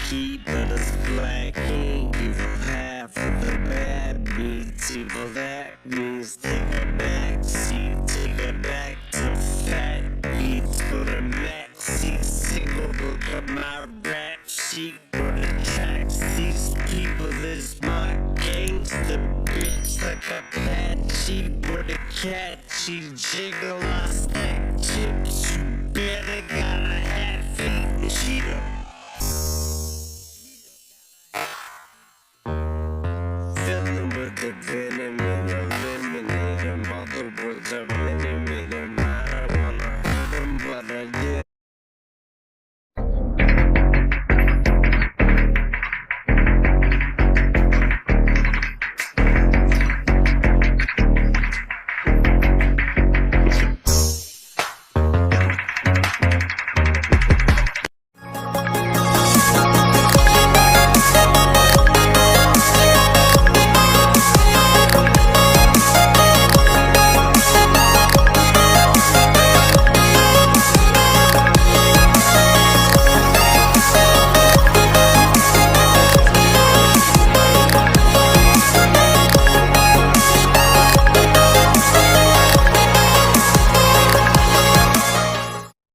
key, but it's black ink. Give half of the bad beats. Evil, that means take a back seat. Take it back to fat beats. Put a backseat. Single book of my rap sheet. For the tracks, these people, this my gangsta bitch. Like a patchy with a catchy jiggle. I stack chips. You better got a half-eaten cheetah. Filling with the